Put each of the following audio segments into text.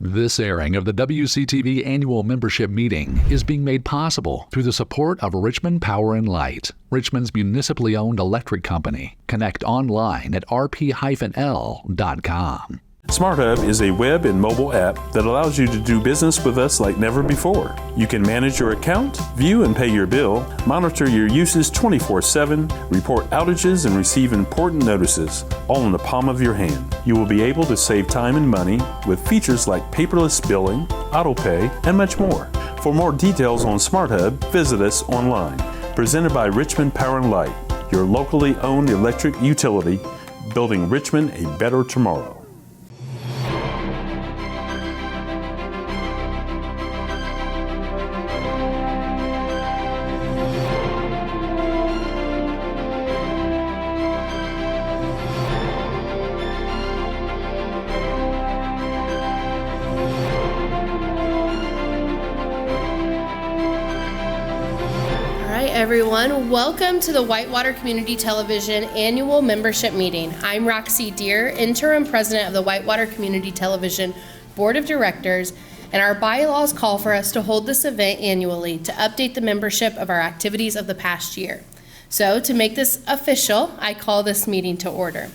This airing of the WCTV annual membership meeting is being made possible through the support of Richmond Power and Light, Richmond's municipally owned electric company. Connect online at rp-l.com. SmartHub is a web and mobile app that allows you to do business with us like never before. You can manage your account, view and pay your bill, monitor your uses 24/7, report outages, and receive important notices, all in the palm of your hand. You will be able to save time and money with features like paperless billing, auto pay, and much more. For more details on SmartHub, visit us online. Presented by Richmond Power and Light, your locally owned electric utility, building Richmond a better tomorrow. Everyone, welcome to the Whitewater Community Television annual membership meeting. I'm Roxy Deer, interim president of the Whitewater Community Television Board of Directors, and our bylaws call for us to hold this event annually to update the membership of our activities of the past year. So, to make this official, I call this meeting to order.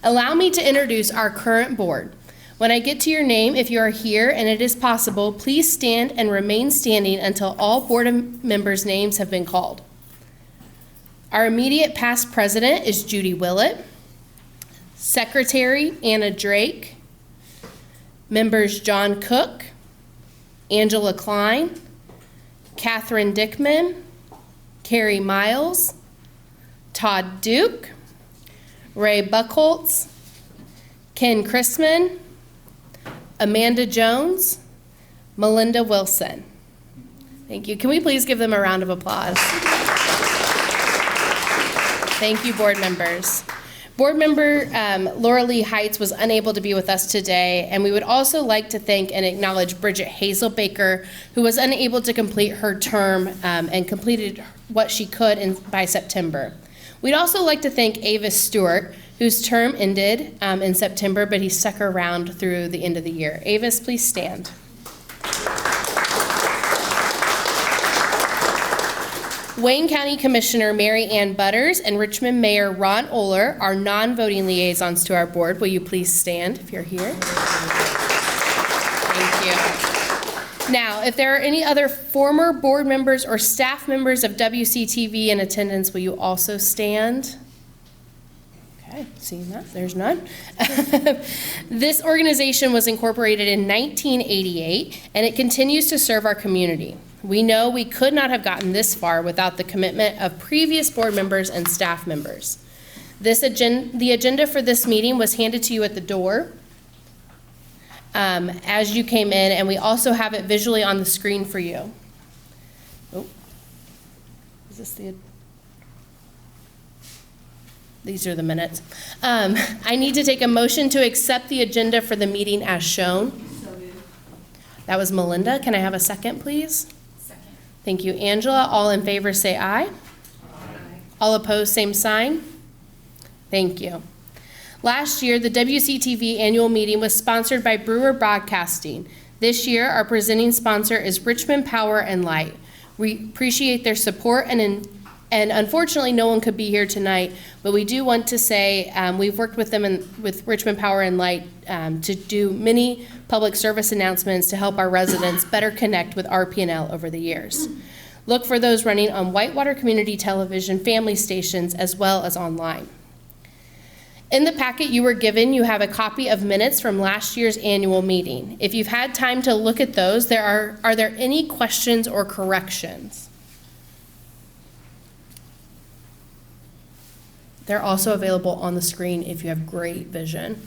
Allow me to introduce our current board. When I get to your name, if you are here and it is possible, please stand and remain standing until all board members' names have been called. Our immediate past president is Judy Willett. Secretary, Anna Drake. Members John Cook, Angela Klein, Catherine Dickman, Carrie Miles, Todd Duke, Ray Buckholtz, Ken Chrisman, Amanda Jones, Melinda Wilson. Thank you. Can we please give them a round of applause? Thank you, board members. Board member Laura Lee Heights was unable to be with us today, and we would also like to thank and acknowledge Bridget Hazelbaker, who was unable to complete her term and completed what she could by September. We'd also like to thank Avis Stewart, whose term ended in September, but he stuck around through the end of the year. Avis, please stand. Wayne County Commissioner Mary Ann Butters and Richmond Mayor Ron Oler are non-voting liaisons to our board. Will you please stand if you're here? Thank you. Now, if there are any other former board members or staff members of WCTV in attendance, will you also stand? Okay, seeing that, there's none. This organization was incorporated in 1988, and it continues to serve our community. We know we could not have gotten this far without the commitment of previous board members and staff members. The agenda for this meeting was handed to you at the door as you came in, and we also have it visually on the screen for you. Oh, is this the... These are the minutes. I need to take a motion to accept the agenda for the meeting as shown. So moved. That was Melinda. Can I have a second, please? Second. Thank you, Angela. All in favor say aye. Aye. All opposed, same sign. Thank you. Last year, the WCTV annual meeting was sponsored by Brewer Broadcasting. This year, our presenting sponsor is Richmond Power and Light. We appreciate their support, and unfortunately, no one could be here tonight, but we do want to say we've worked with them with Richmond Power and Light to do many public service announcements to help our residents better connect with RP&L over the years. Look for those running on Whitewater Community Television family stations as well as online. In the packet you were given, you have a copy of minutes from last year's annual meeting. If you've had time to look at those, are there any questions or corrections? They're also available on the screen if you have great vision.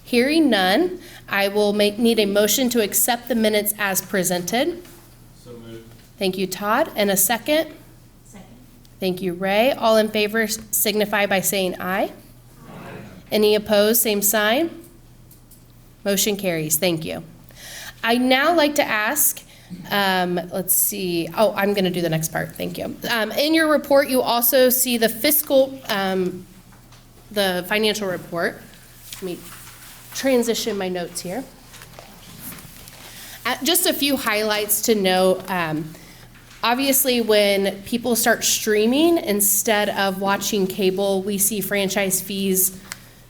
Hearing none, I will need a motion to accept the minutes as presented. So moved. Thank you, Todd. And a second? Second. Thank you, Ray. All in favor signify by saying aye. Aye. Any opposed, same sign. Motion carries. Thank you. I'd now like to ask, let's see. Oh, I'm going to do the next part. Thank you. In your report, you also see the fiscal, the financial report. Let me transition my notes here. Just a few highlights to note. Obviously, when people start streaming instead of watching cable, we see franchise fees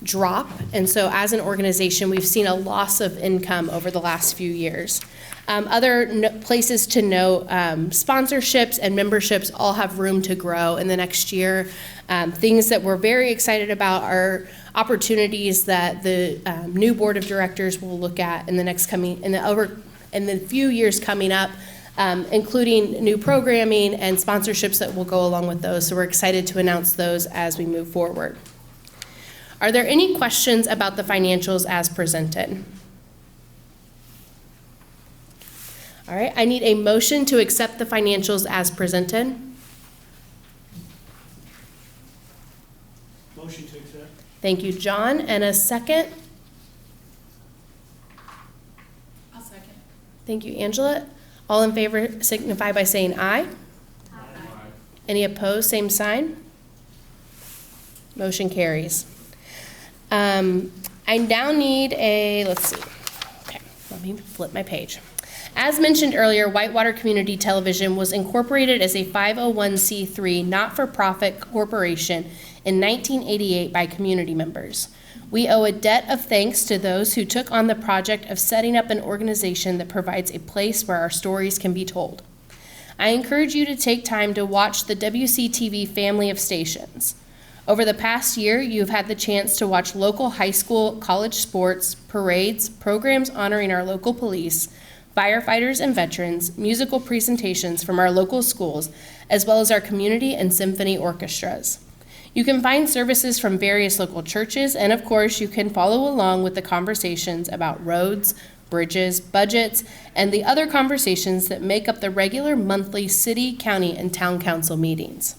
drop. And so as an organization, we've seen a loss of income over the last few years. Other places to note, sponsorships and memberships all have room to grow in the next year. Things that we're very excited about are opportunities that the new board of directors will look at in the few years coming up, including new programming and sponsorships that will go along with those. So we're excited to announce those as we move forward. Are there any questions about the financials as presented? All right, I need a motion to accept the financials as presented. Motion to accept. Thank you, John. And a second? I'll second. Thank you, Angela. All in favor signify by saying aye. Aye. Any opposed, same sign. Motion carries. I now need let's see. Okay, let me flip my page. As mentioned earlier, Whitewater Community Television was incorporated as a 501c3 not-for-profit corporation in 1988 by community members. We owe a debt of thanks to those who took on the project of setting up an organization that provides a place where our stories can be told. I encourage you to take time to watch the WCTV family of stations. Over the past year, you've had the chance to watch local high school, college sports, parades, programs honoring our local police, firefighters and veterans, musical presentations from our local schools, as well as our community and symphony orchestras. You can find services from various local churches, and of course, you can follow along with the conversations about roads, bridges, budgets, and the other conversations that make up the regular monthly city, county, and town council meetings.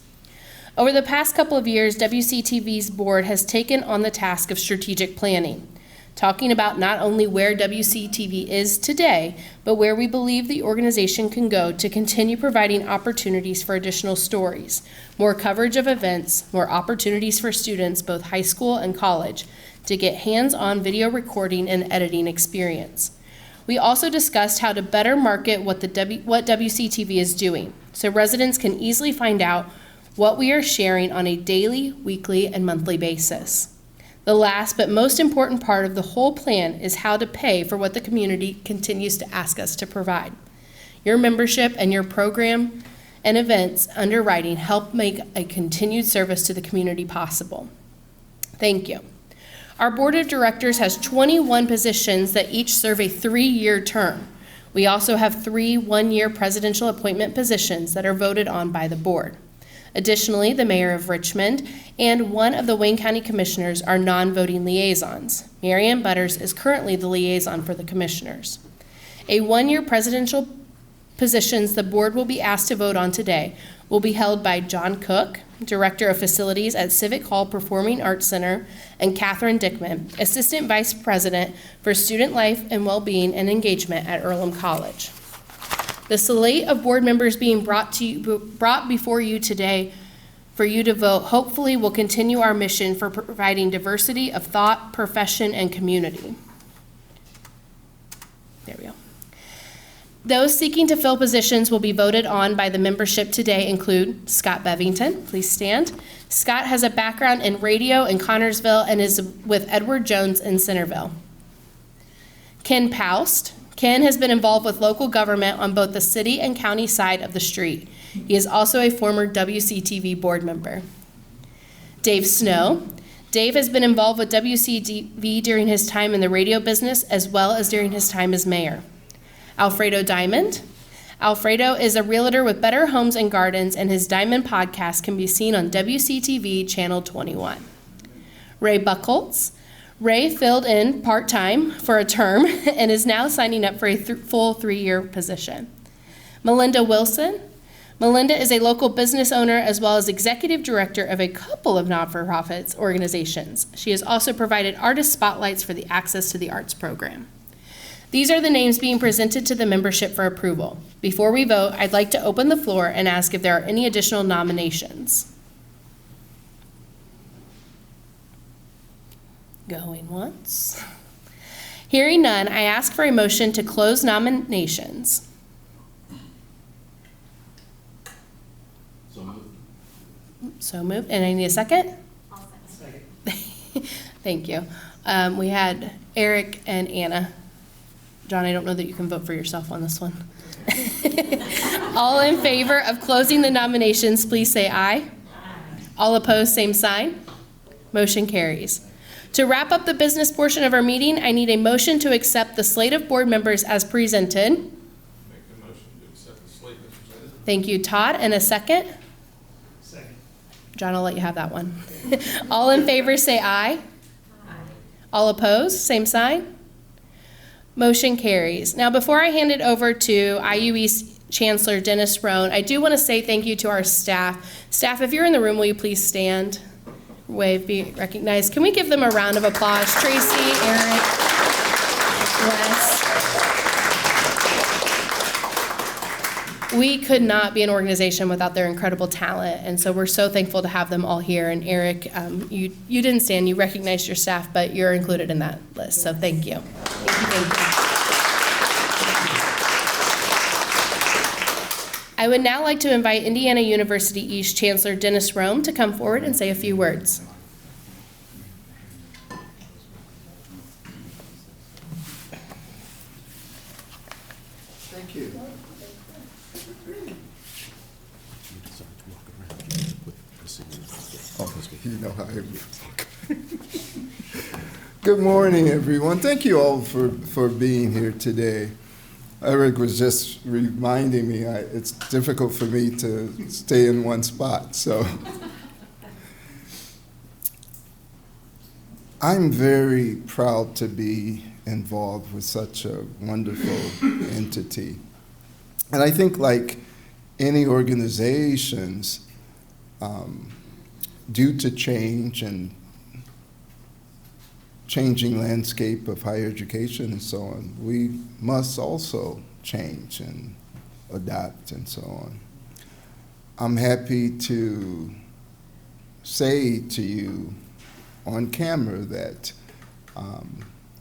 Over the past couple of years, WCTV's board has taken on the task of strategic planning, talking about not only where WCTV is today, but where we believe the organization can go to continue providing opportunities for additional stories, more coverage of events, more opportunities for students, both high school and college, to get hands-on video recording and editing experience. We also discussed how to better market what WCTV is doing, so residents can easily find out what we are sharing on a daily, weekly, and monthly basis. The last but most important part of the whole plan is how to pay for what the community continues to ask us to provide. Your membership and your program and events underwriting help make a continued service to the community possible. Thank you. Our board of directors has 21 positions that each serve a 3-year term. We also have 3 one-year presidential appointment positions that are voted on by the board. Additionally, the mayor of Richmond and one of the Wayne County commissioners are non-voting liaisons. Marianne Butters is currently the liaison for the commissioners. A 1-year presidential positions the board will be asked to vote on today will be held by John Cook, Director of Facilities at Civic Hall Performing Arts Center, and Catherine Dickman, Assistant Vice President for Student Life and Wellbeing and Engagement at Earlham College. The slate of board members being brought before you today for you to vote hopefully will continue our mission for providing diversity of thought, profession, and community. There we go. Those seeking to fill positions will be voted on by the membership today include Scott Bevington, please stand. Scott has a background in radio in Connorsville and is with Edward Jones in Centerville. Ken Paust. Ken has been involved with local government on both the city and county side of the street. He is also a former WCTV board member. Dave Snow. Dave has been involved with WCTV during his time in the radio business as well as during his time as mayor. Alfredo Diamond. Alfredo is a realtor with Better Homes and Gardens, and his Diamond podcast can be seen on WCTV Channel 21. Ray Buchholz. Ray filled in part-time for a term and is now signing up for a full 3-year position. Melinda Wilson. Melinda is a local business owner as well as executive director of a couple of not-for-profit organizations. She has also provided artist spotlights for the Access to the Arts program. These are the names being presented to the membership for approval. Before we vote, I'd like to open the floor and ask if there are any additional nominations. Going once. Hearing none, I ask for a motion to close nominations. So moved. And I need a second? I'll second. Thank you. We had Eric and Anna. John, I don't know that you can vote for yourself on this one. All in favor of closing the nominations, please say aye. All opposed, same sign. Motion carries. To wrap up the business portion of our meeting, I need a motion to accept the slate of board members as presented. Make the motion to accept the slate as presented. Thank you, Todd. And a second? Second. John, I'll let you have that one. All in favor, say aye. All opposed, same sign. Motion carries. Now, before I hand it over to IUE Chancellor Dennis Roan, I do want to say thank you to our staff. Staff, if you're in the room, will you please stand? Wave, be recognized. Can we give them a round of applause? Tracy, Eric, Wes. We could not be an organization without their incredible talent, and so we're so thankful to have them all here. And Eric, you didn't stand, you recognized your staff, but you're included in that list, so thank you. Thank you. I would now like to invite Indiana University East Chancellor Dennis Roan to come forward and say a few words. Thank you. You know how I walk. Good morning, everyone. Thank you all for being here today. Eric was just reminding me it's difficult for me to stay in one spot, so. I'm very proud to be involved with such a wonderful entity. And I think like any organizations, due to change and changing landscape of higher education and so on, we must also change and adapt and so on. I'm happy to say to you on camera that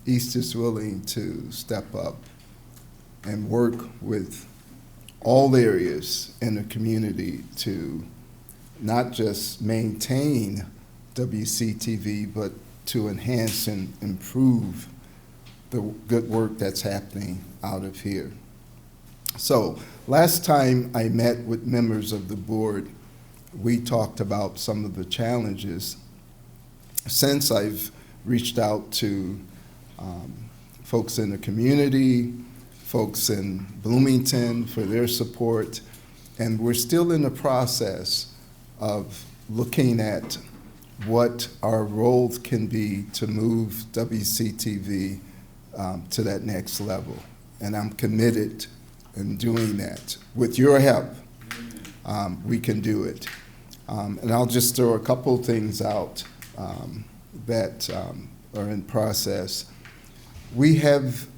East is willing to step up and work with all areas in the community to not just maintain WCTV, but to enhance and improve the good work that's happening out of here. So last time I met with members of the board, we talked about some of the challenges. Since I've reached out to folks in the community, folks in Bloomington for their support, and we're still in the process of looking at what our roles can be to move WCTV to that next level. And I'm committed in doing that. With your help, we can do it. And I'll just throw a couple things out that are in process. We have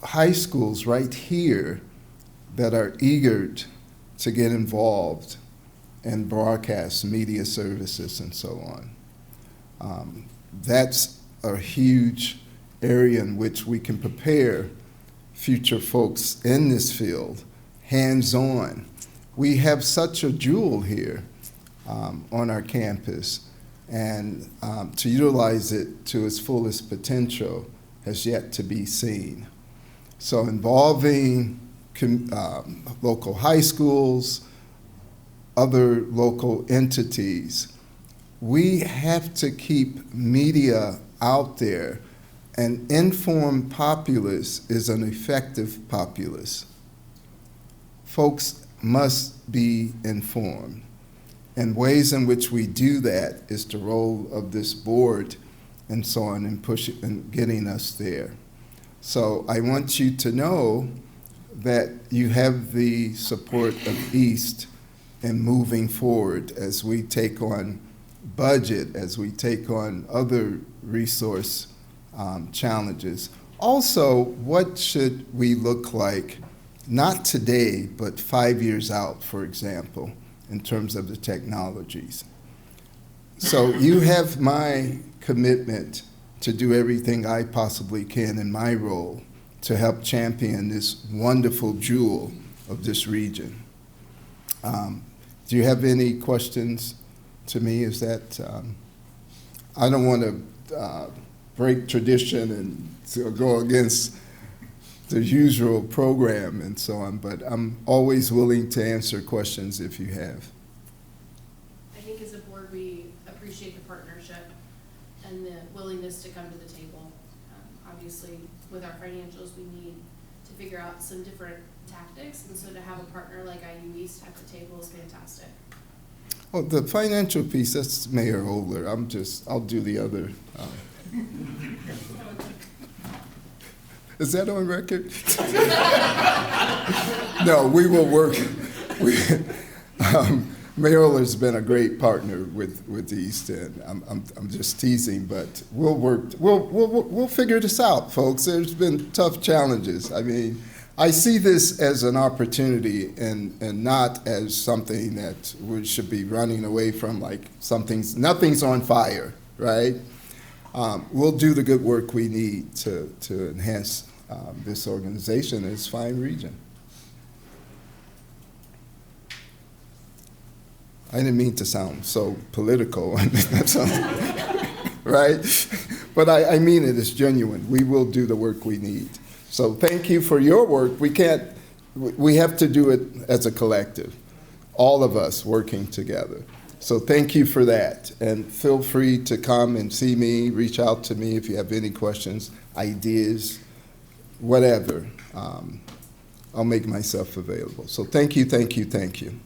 high schools right here that are eager to get involved and broadcast media services and so on. That's a huge area in which we can prepare future folks in this field, hands-on. We have such a jewel here on our campus, and to utilize it to its fullest potential has yet to be seen. So involving local high schools, other local entities, we have to keep media out there. An informed populace is an effective populace. Folks must be informed. And ways in which we do that is the role of this board and so on, and push it and getting us there. So I want you to know that you have the support of East in moving forward as we take on budget, as we take on other resource challenges. Also, what should we look like, not today, but 5 years out, for example, in terms of the technologies? So you have my commitment to do everything I possibly can in my role to help champion this wonderful jewel of this region. Do you have any questions to me? Is that, I don't want to break tradition and go against the usual program and so on, but I'm always willing to answer questions if you have. I think as a board, we appreciate the partnership and the willingness to come to the table. Obviously, with our financials, we need to figure out some different tactics, and so to have a partner like IU East at the table is fantastic. Well, the financial piece, that's Mayor Oler. I'll do the other. Is that on record? No, we will work. Mayor Oler's been a great partner with the East End. I'm just teasing, but we'll work. We'll figure this out, folks. There's been tough challenges. I mean, I see this as an opportunity and not as something that we should be running away from, like nothing's on fire, right? We'll do the good work we need to enhance this organization and its fine region. I didn't mean to sound so political, right? But I mean it is genuine. We will do the work we need. So thank you for your work. We have to do it as a collective, all of us working together. So thank you for that. And feel free to come and see me, reach out to me if you have any questions, ideas, whatever. I'll make myself available. So thank you, thank you, thank you.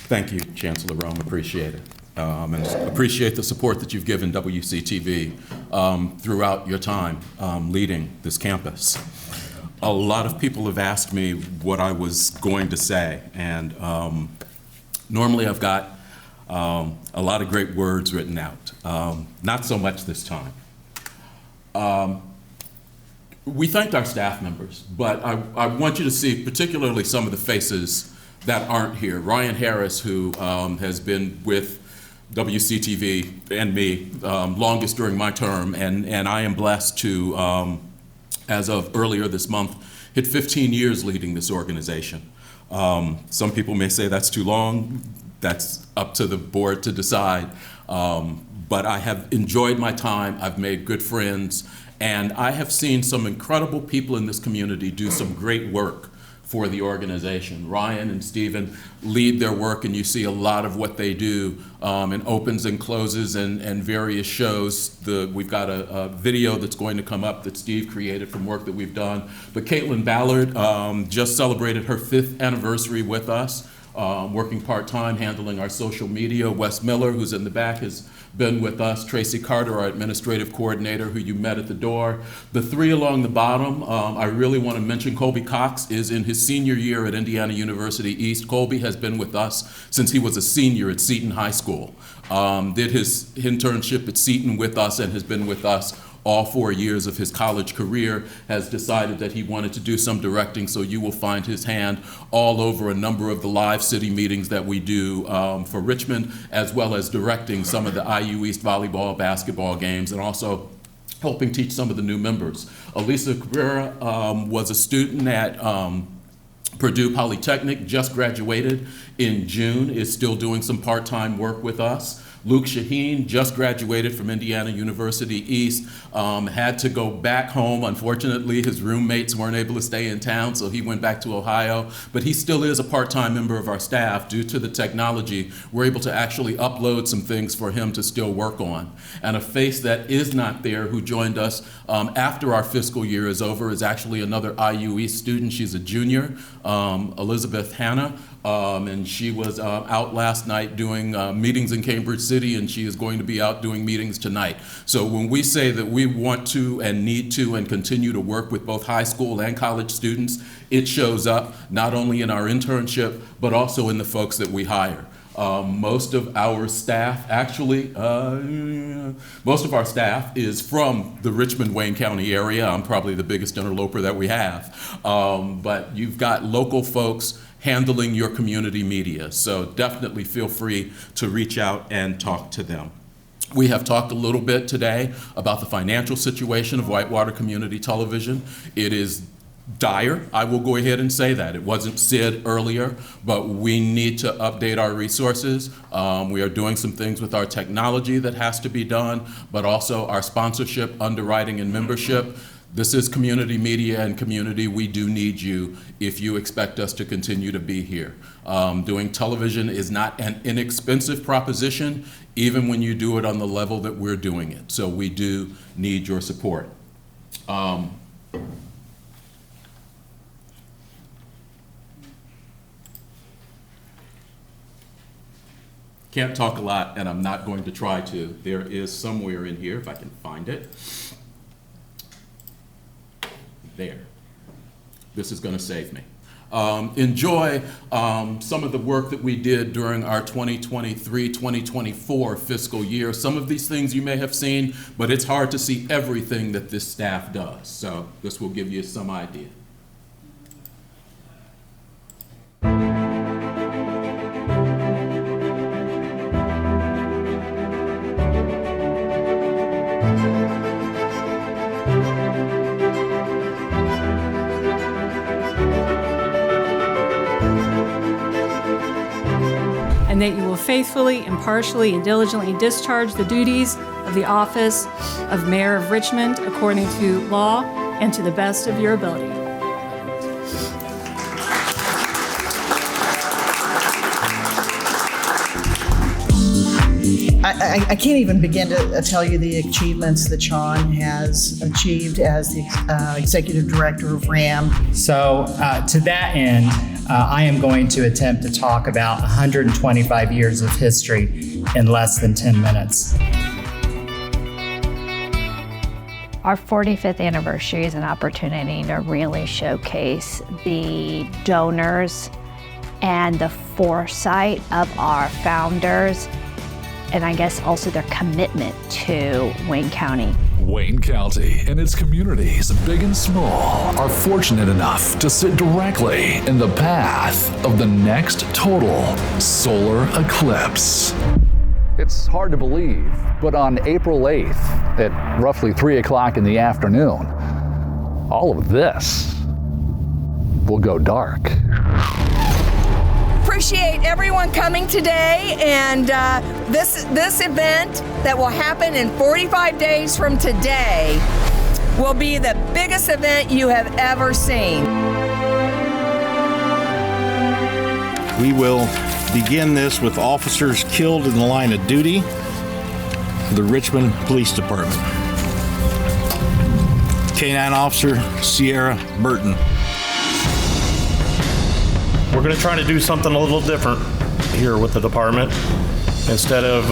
Thank you, Chancellor Rome. Appreciate it. And appreciate the support that you've given WCTV throughout your time leading this campus. A lot of people have asked me what I was going to say, and normally I've got a lot of great words written out. Not so much this time. We thanked our staff members, but I want you to see particularly some of the faces that aren't here. Ryan Harris, who has been with WCTV and me longest during my term, and I am blessed to, as of earlier this month, hit 15 years leading this organization. Some people may say that's too long. That's up to the board to decide. But I have enjoyed my time. I've made good friends, and I have seen some incredible people in this community do some great work for the organization. Ryan and Stephen lead their work, and you see a lot of what they do in opens and closes and various shows. We've got a video that's going to come up that Steve created from work that we've done. But Caitlin Ballard just celebrated her 5th anniversary with us, working part-time, handling our social media. Wes Miller, who's in the back, has been with us. Tracy Carter, our administrative coordinator, who you met at the door. The 3 along the bottom, I really want to mention Colby Cox is in his senior year at Indiana University East. Colby has been with us since he was a senior at Seton High School. Did his internship at Seton with us and has been with us all 4 years of his college career, has decided that he wanted to do some directing, so you will find his hand all over a number of the live city meetings that we do for Richmond, as well as directing some of the IU East volleyball, basketball games, and also helping teach some of the new members. Elisa Cabrera was a student at Purdue Polytechnic, just graduated in June, is still doing some part-time work with us. Luke Shaheen just graduated from Indiana University East, had to go back home. Unfortunately, his roommates weren't able to stay in town, so he went back to Ohio. But he still is a part-time member of our staff. Due to the technology, we're able to actually upload some things for him to still work on. And a face that is not there, who joined us after our fiscal year is over, is actually another IU East student. She's a junior, Elizabeth Hanna. And she was out last night doing meetings in Cambridge City, and she is going to be out doing meetings tonight. So when we say that we want to and need to and continue to work with both high school and college students, it shows up not only in our internship, but also in the folks that we hire. Most of our staff, actually, most of our staff is from the Richmond-Wayne County area. I'm probably the biggest interloper that we have. But you've got local folks handling your community media. So definitely feel free to reach out and talk to them. We have talked a little bit today about the financial situation of Whitewater Community Television. It is dire. I will go ahead and say that. It wasn't said earlier, but we need to update our resources. We are doing some things with our technology that has to be done, but also our sponsorship, underwriting, and membership. This is community media, and community, we do need you if you expect us to continue to be here. Doing television is not an inexpensive proposition, even when you do it on the level that we're doing it. So we do need your support. Can't talk a lot, and I'm not going to try to. There is somewhere in here, if I can find it. There. This is going to save me. Enjoy some of the work that we did during our 2023-2024 fiscal year. Some of these things you may have seen, but it's hard to see everything that this staff does. So this will give you some idea. And that you will faithfully, impartially, and diligently discharge the duties of the office of Mayor of Richmond according to law and to the best of your ability. I can't even begin to tell you the achievements that Sean has achieved as the Executive Director of RAM. So to that end, I am going to attempt to talk about 125 years of history in less than 10 minutes. Our 45th anniversary is an opportunity to really showcase the donors and the foresight of our founders, and I guess also their commitment to Wayne County. Wayne County and its communities, big and small, are fortunate enough to sit directly in the path of the next total solar eclipse. It's hard to believe, but on April 8th, at roughly 3 o'clock in the afternoon, all of this will go dark. Appreciate everyone coming today, and this event that will happen in 45 days from today will be the biggest event you have ever seen. We will begin this with officers killed in the line of duty for the Richmond Police Department. K-9 Officer Sierra Burton. We're going to try to do something a little different here with the department. Instead of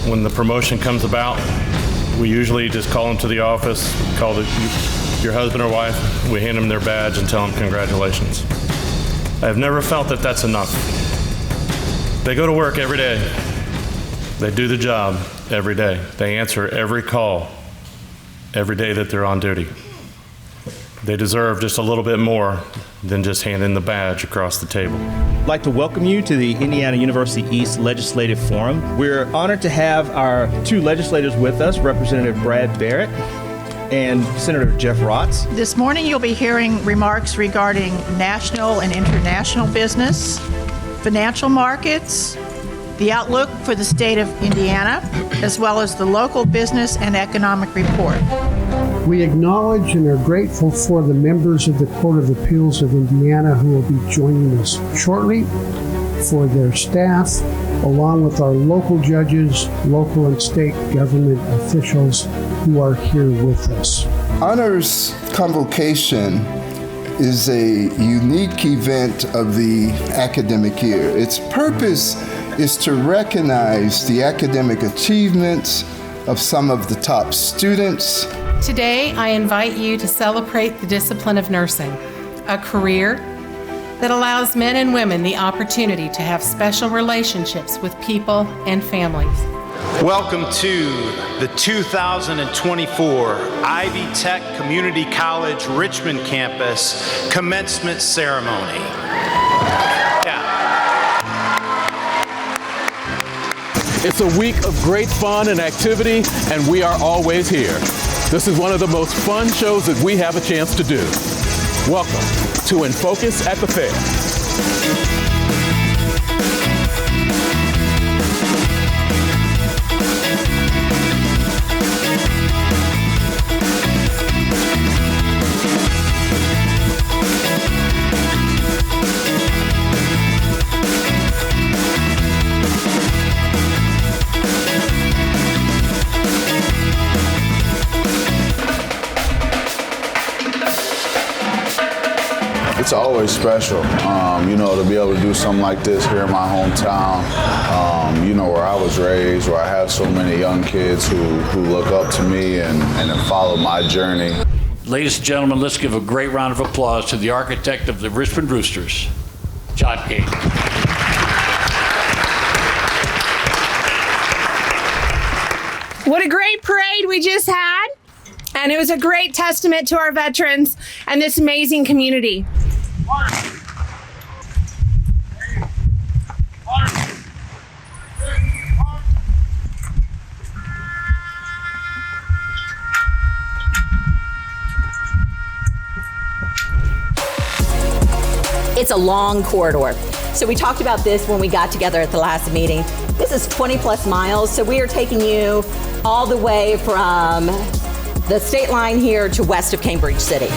when the promotion comes about, we usually just call them to the office, call your husband or wife, we hand them their badge and tell them congratulations. I've never felt that that's enough. They go to work every day. They do the job every day. They answer every call every day that they're on duty. They deserve just a little bit more than just handing the badge across the table. I'd like to welcome you to the Indiana University East Legislative Forum. We're honored to have our two legislators with us, Representative Brad Barrett and Senator Jeff Rotz. This morning you'll be hearing remarks regarding national and international business, financial markets, the outlook for the state of Indiana, as well as the local business and economic report. We acknowledge and are grateful for the members of the Court of Appeals of Indiana who will be joining us shortly, for their staff, along with our local judges, local and state government officials who are here with us. Honors Convocation is a unique event of the academic year. Its purpose is to recognize the academic achievements of some of the top students. Today, I invite you to celebrate the discipline of nursing, a career that allows men and women the opportunity to have special relationships with people and families. Welcome to the 2024 Ivy Tech Community College Richmond campus commencement ceremony. It's a week of great fun and activity, and we are always here. This is one of the most fun shows that we have a chance to do. Welcome to In Focus at the Fair. It's always special, to be able to do something like this here in my hometown, where I was raised, where I have so many young kids who look up to me and follow my journey. Ladies and gentlemen, let's give a great round of applause to the architect of the Richmond Roosters, John King. What a great parade we just had. And it was a great testament to our veterans and this amazing community. It's a long corridor. So we talked about this when we got together at the last meeting. This is 20 plus miles, so we are taking you all the way from the state line here to west of Cambridge City.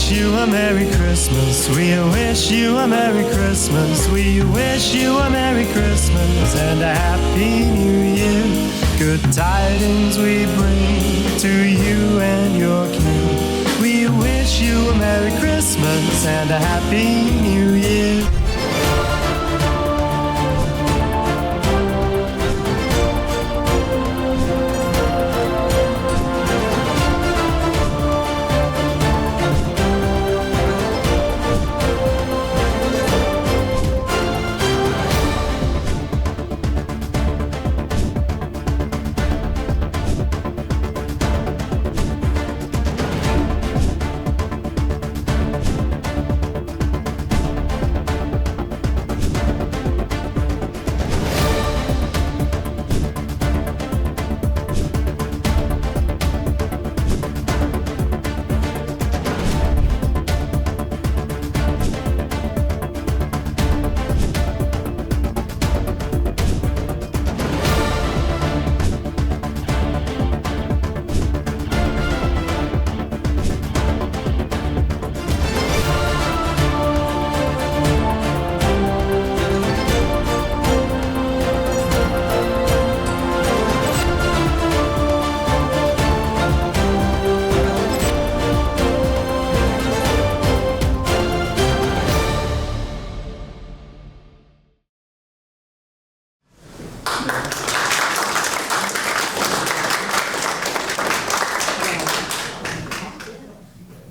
You a Merry Christmas. We wish you a Merry Christmas. We wish you a Merry Christmas and a Happy New Year. Good tidings we bring to you and your kin. We wish you a Merry Christmas and a Happy New Year.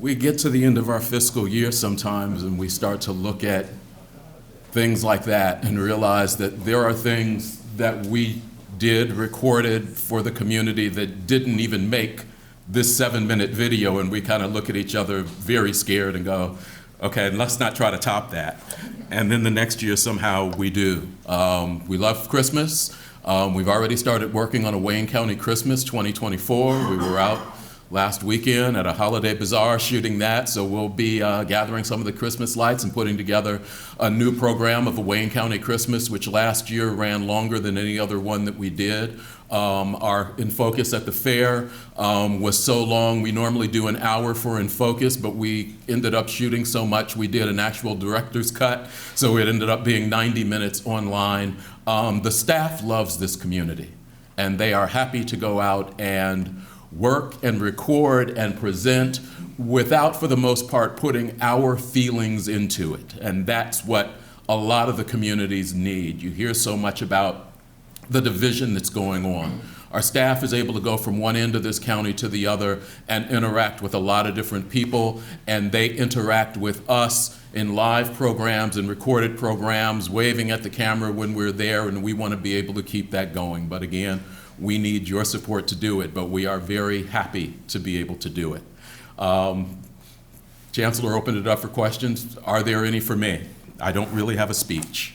We get to the end of our fiscal year sometimes and we start to look at things like that and realize that there are things that we recorded for the community that didn't even make this 7-minute video, and we kind of look at each other very scared and go, okay, let's not try to top that. And then the next year somehow we do. We love Christmas. We've already started working on a Wayne County Christmas 2024. We were out last weekend at a holiday bazaar shooting that, so we'll be gathering some of the Christmas lights and putting together a new program of a Wayne County Christmas, which last year ran longer than any other one that we did. Our In Focus at the fair was so long. We normally do an hour for In Focus, but we ended up shooting so much we did an actual director's cut, so it ended up being 90 minutes online. The staff loves this community, and they are happy to go out and work and record and present without, for the most part, putting our feelings into it. And that's what a lot of the communities need. You hear so much about the division that's going on. Our staff is able to go from one end of this county to the other and interact with a lot of different people, and they interact with us in live programs and recorded programs, waving at the camera when we're there, and we want to be able to keep that going. But again, we need your support to do it, but we are very happy to be able to do it. Chancellor opened it up for questions. Are there any for me? I don't really have a speech.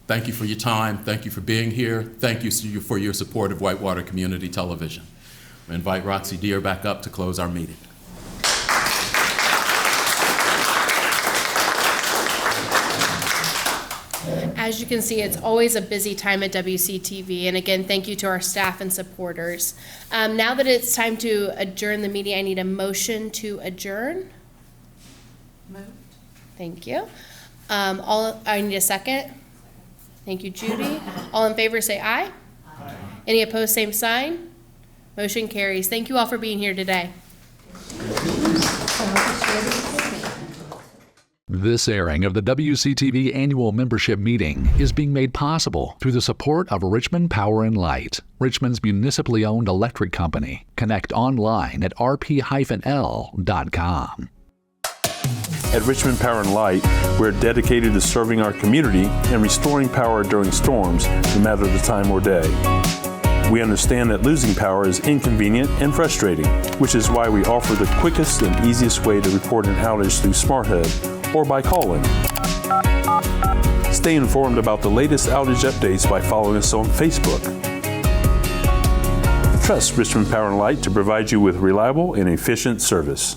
Thank you for your time. Thank you for being here. Thank you for your support of Whitewater Community Television. I invite Roxy Deer back up to close our meeting. As you can see, it's always a busy time at WCTV, and again, thank you to our staff and supporters. Now that it's time to adjourn the meeting, I need a motion to adjourn. Moved. Thank you. I need a second. Thank you, Judy. All in favor say aye. Aye. Any opposed, same sign. Motion carries. Thank you all for being here today. This airing of the WCTV annual membership meeting is being made possible through the support of Richmond Power and Light, Richmond's municipally owned electric company. Connect online at rp-l.com. At Richmond Power and Light, we're dedicated to serving our community and restoring power during storms, no matter the time or day. We understand that losing power is inconvenient and frustrating, which is why we offer the quickest and easiest way to report an outage through SmartHub or by calling. Stay informed about the latest outage updates by following us on Facebook. Trust Richmond Power and Light to provide you with reliable and efficient service.